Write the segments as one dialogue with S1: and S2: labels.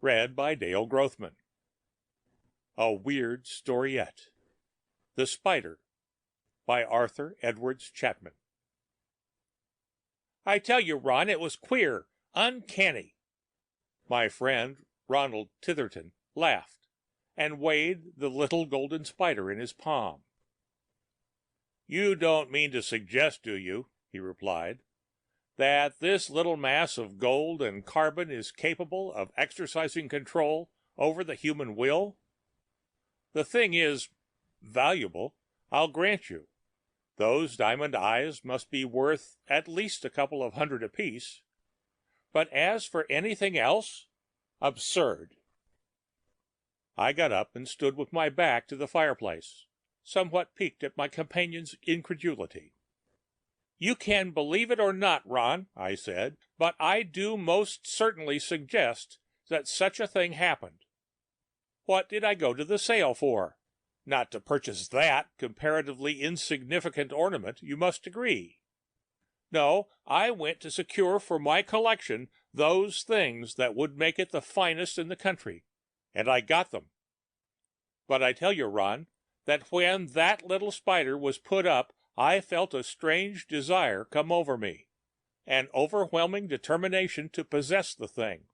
S1: Read by Dale Grothman. A Weird Storiette. The Spider by Arthur Edwards Chapman. I tell you, Ron, it was queer, uncanny. My friend, Ronald Titherton, laughed and weighed the little golden spider in his palm. You don't mean to suggest, do you, he replied, that this little mass of gold and carbon is capable of exercising control over the human will? The thing is valuable, I'll grant you. Those diamond eyes must be worth at least a couple of $100 apiece. But as for anything else, absurd. I got up and stood with my back to the fireplace, somewhat piqued at my companion's incredulity. You can believe it or not, Ron, I said, but I do most certainly suggest that such a thing happened. What did I go to the sale for? Not to purchase that comparatively insignificant ornament, you must agree. No, I went to secure for my collection those things that would make it the finest in the country, and I got them. But I tell you, Ron, that when that little spider was put up, I felt a strange desire come over me, an overwhelming determination to possess the thing.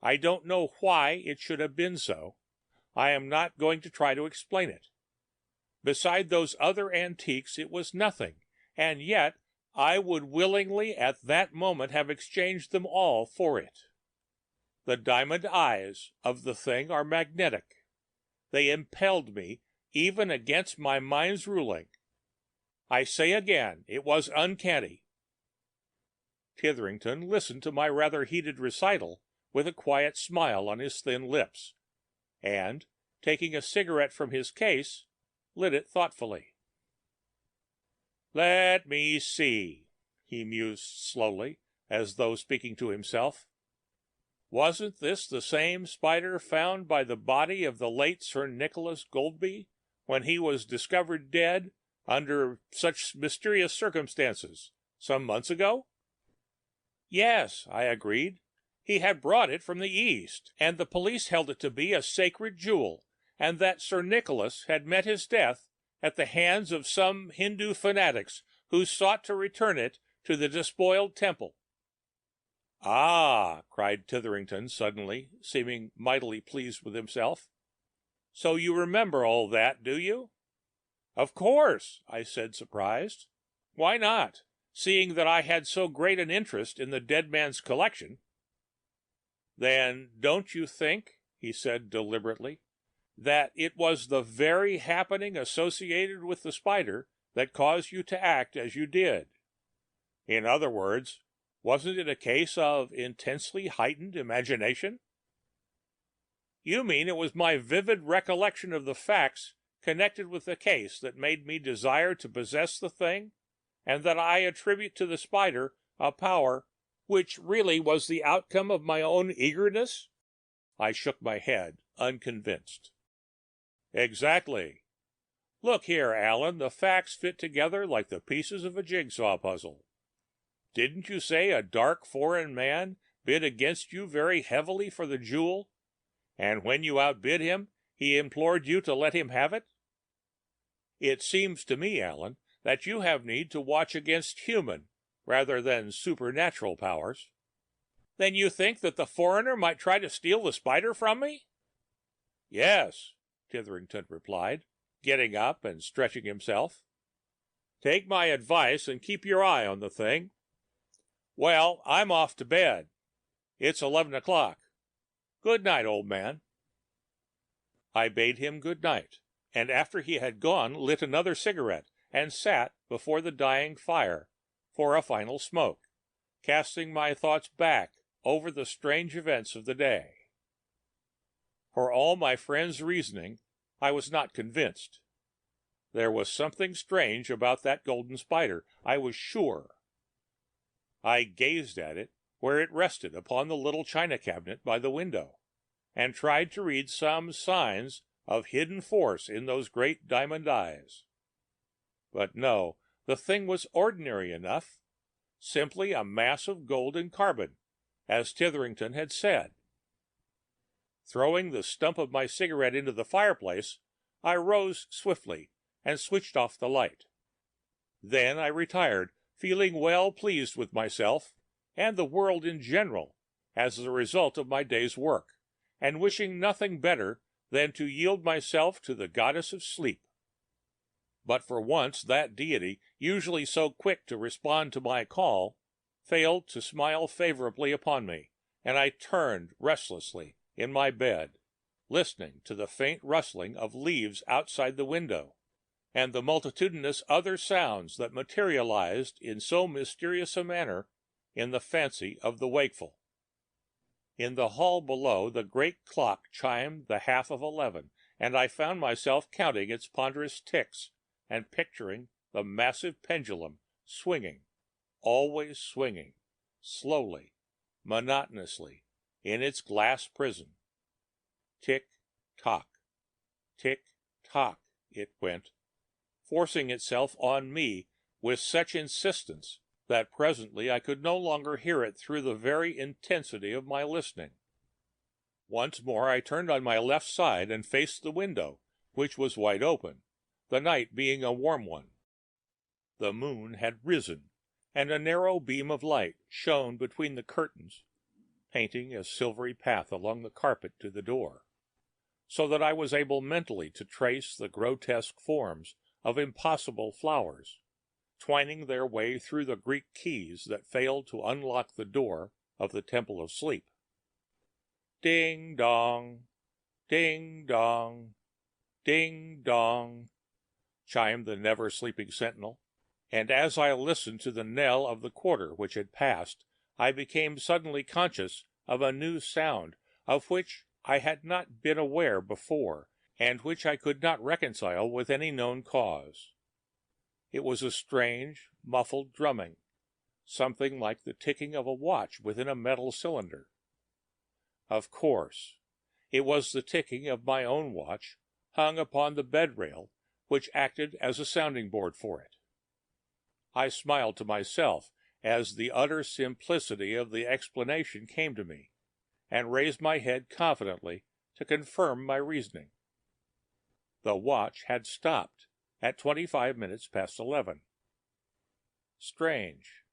S1: I don't know why it should have been so. I am not going to try to explain it. Beside those other antiques, it was nothing, and yet I would willingly at that moment have exchanged them all for it. The diamond eyes of the thing are magnetic. They impelled me, even against my mind's ruling. I say again, it was uncanny. Titherington listened to my rather heated recital with a quiet smile on his thin lips, and, taking a cigarette from his case, lit it thoughtfully. Let me see, he mused slowly, as though speaking to himself. Wasn't this the same spider found by the body of the late Sir Nicholas Goldby when he was discovered dead under such mysterious circumstances some months ago? Yes, I agreed. He had brought it from the East, and the police held it to be a sacred jewel, and that Sir Nicholas had met his death at the hands of some Hindu fanatics who sought to return it to the despoiled temple. Ah, cried Titherington suddenly, seeming mightily pleased with himself. So you remember all that, do you? Of course, I said, surprised. Why not, seeing that I had so great an interest in the dead man's collection? Then don't you think, he said deliberately, that it was the very happening associated with the spider that caused you to act as you did? In other words, wasn't it a case of intensely heightened imagination? You mean it was my vivid recollection of the facts connected with the case that made me desire to possess the thing, and that I attribute to the spider a power which really was the outcome of my own eagerness? I shook my head, unconvinced. Exactly. Look here, Alan, the facts fit together like the pieces of a jigsaw puzzle. Didn't you say a dark foreign man bid against you very heavily for the jewel, and when you outbid him, he implored you to let him have it? It seems to me, Alan, that you have need to watch against human rather than supernatural powers. Then you think that the foreigner might try to steal the spider from me? Yes, Titherington replied, getting up and stretching himself. Take my advice and keep your eye on the thing. Well, I'm off to bed. It's 11 o'clock. Good night, old man. I bade him good night, and after he had gone, lit another cigarette and sat before the dying fire for a final smoke, casting my thoughts back over the strange events of the day. For all my friend's reasoning, I was not convinced. There was something strange about that golden spider, I was sure. I gazed at it where it rested upon the little china cabinet by the window, and tried to read some signs of hidden force in those great diamond eyes. But no, the thing was ordinary enough, simply a mass of gold and carbon, as Titherington had said. Throwing the stump of my cigarette into the fireplace, I rose swiftly and switched off the light. Then I retired, feeling well pleased with myself and the world in general as the result of my day's work, and wishing nothing better than to yield myself to the goddess of sleep. But for once that deity, usually so quick to respond to my call, failed to smile favorably upon me, and I turned restlessly in my bed, listening to the faint rustling of leaves outside the window, and the multitudinous other sounds that materialized in so mysterious a manner in the fancy of the wakeful. In the hall below, the great clock chimed the 11:30, and I found myself counting its ponderous ticks and picturing the massive pendulum swinging, always swinging, slowly, monotonously, in its glass prison. Tick-tock, tick-tock, it went, forcing itself on me with such insistence that presently I could no longer hear it through the very intensity of my listening. Once more I turned on my left side and faced the window, which was wide open, the night being a warm one. The moon had risen, and a narrow beam of light shone between the curtains, painting a silvery path along the carpet to the door, so that I was able mentally to trace the grotesque forms of impossible flowers, twining their way through the Greek keys that failed to unlock the door of the Temple of Sleep. Ding dong, ding dong, ding dong, chimed the never-sleeping sentinel, and as I listened to the knell of the quarter which had passed, I became suddenly conscious of a new sound of which I had not been aware before, and which I could not reconcile with any known cause. It was a strange, muffled drumming, something like the ticking of a watch within a metal cylinder. Of course, it was the ticking of my own watch, hung upon the bed rail, which acted as a sounding board for it. I smiled to myself as the utter simplicity of the explanation came to me, and raised my head confidently to confirm my reasoning. The watch had stopped at 25 minutes past 11. Strange.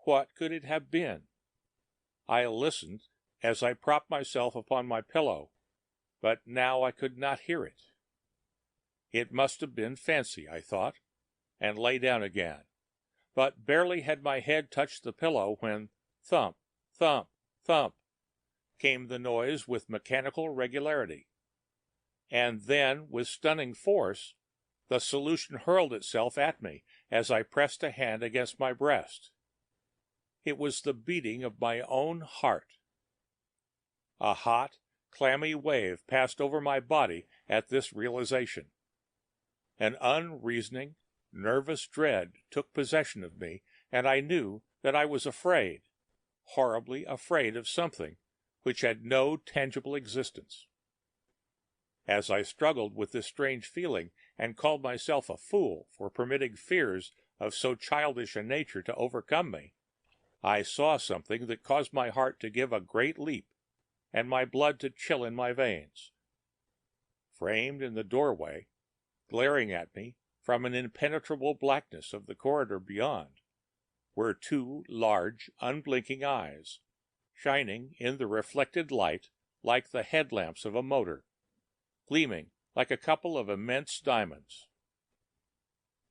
S1: What could it have been? I listened as I propped myself upon my pillow, but now I could not hear it. It must have been fancy, I thought, and lay down again. But barely had my head touched the pillow when thump, thump, thump came the noise with mechanical regularity. And then, with stunning force, the solution hurled itself at me as I pressed a hand against my breast. It was the beating of my own heart. A hot, clammy wave passed over my body at this realization. An unreasoning, nervous dread took possession of me, and I knew that I was afraid, horribly afraid of something which had no tangible existence. As I struggled with this strange feeling and called myself a fool for permitting fears of so childish a nature to overcome me, I saw something that caused my heart to give a great leap and my blood to chill in my veins. Framed in the doorway, glaring at me from an impenetrable blackness of the corridor beyond, were two large, unblinking eyes, shining in the reflected light like the headlamps of a motor, gleaming like a couple of immense diamonds.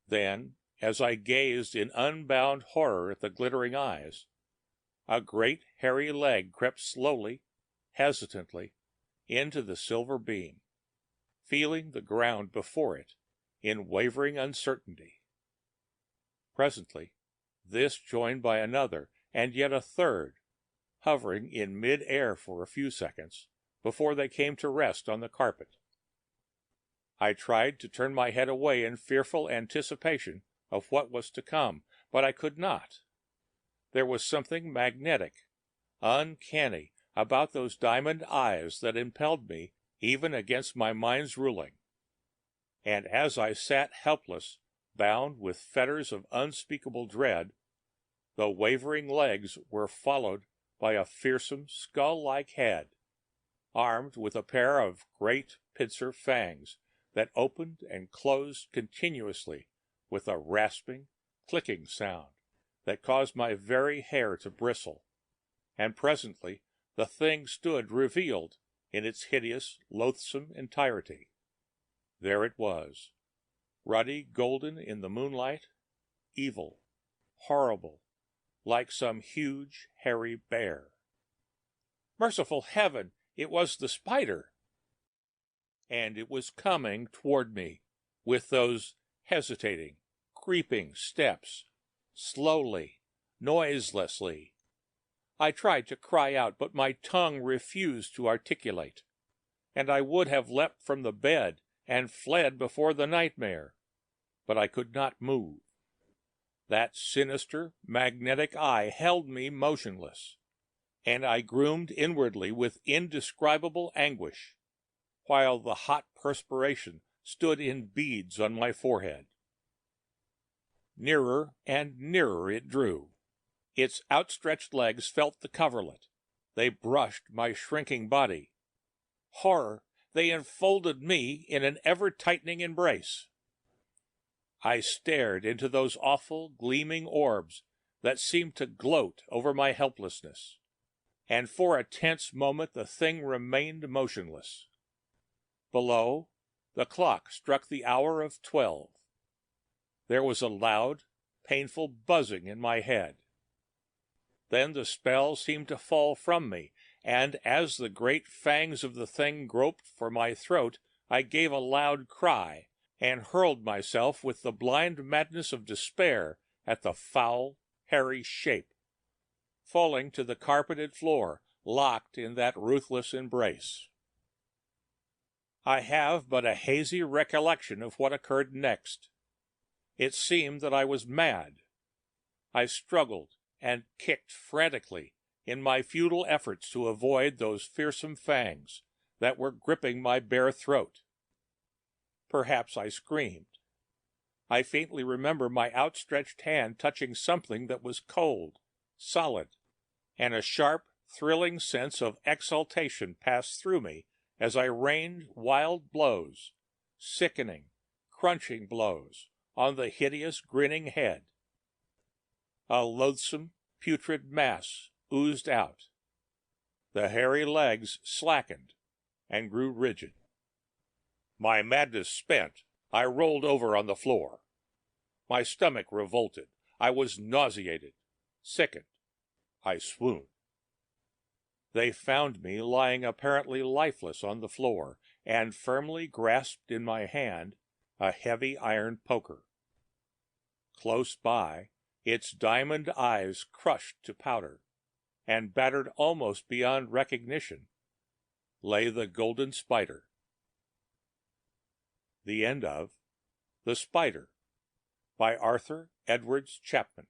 S1: Then, as I gazed in unbound horror at the glittering eyes, a great hairy leg crept slowly, hesitantly, into the silver beam, feeling the ground before it in wavering uncertainty. Presently, this joined by another, and yet a third, hovering in mid-air for a few seconds before they came to rest on the carpet. I tried to turn my head away in fearful anticipation of what was to come, but I could not. There was something magnetic, uncanny about those diamond eyes that impelled me even against my mind's ruling. And as I sat helpless, bound with fetters of unspeakable dread, the wavering legs were followed by a fearsome skull-like head, armed with a pair of great pincer fangs that opened and closed continuously with a rasping, clicking sound that caused my very hair to bristle, and presently the thing stood revealed in its hideous, loathsome entirety. There it was, ruddy golden in the moonlight, evil, horrible, like some huge, hairy bear. Merciful heaven, it was the spider! And it was coming toward me with those hesitating, creeping steps, slowly, noiselessly. I tried to cry out, but my tongue refused to articulate, and I would have leapt from the bed and fled before the nightmare, but I could not move. That sinister, magnetic eye held me motionless, and I groaned inwardly with indescribable anguish, while the hot perspiration stood in beads on my forehead. Nearer and nearer it drew. Its outstretched legs felt the coverlet. They brushed my shrinking body. Horror! They enfolded me in an ever-tightening embrace. I stared into those awful, gleaming orbs that seemed to gloat over my helplessness, and for a tense moment the thing remained motionless. Below, the clock struck the hour of 12. There was a loud, painful buzzing in my head. Then the spell seemed to fall from me, and as the great fangs of the thing groped for my throat, I gave a loud cry and hurled myself with the blind madness of despair at the foul, hairy shape, falling to the carpeted floor, locked in that ruthless embrace. I have but a hazy recollection of what occurred next. It seemed that I was mad. I struggled and kicked frantically in my futile efforts to avoid those fearsome fangs that were gripping my bare throat. Perhaps I screamed. I faintly remember my outstretched hand touching something that was cold, solid, and a sharp, thrilling sense of exultation passed through me as I rained wild blows, sickening, crunching blows, on the hideous, grinning head. A loathsome, putrid mass oozed out. The hairy legs slackened and grew rigid. My madness spent, I rolled over on the floor. My stomach revolted. I was nauseated, sickened. I swooned. They found me lying apparently lifeless on the floor, and firmly grasped in my hand a heavy iron poker. Close by, its diamond eyes crushed to powder, and battered almost beyond recognition, lay the golden spider. The end of The Spider by Arthur Edwards Chapman.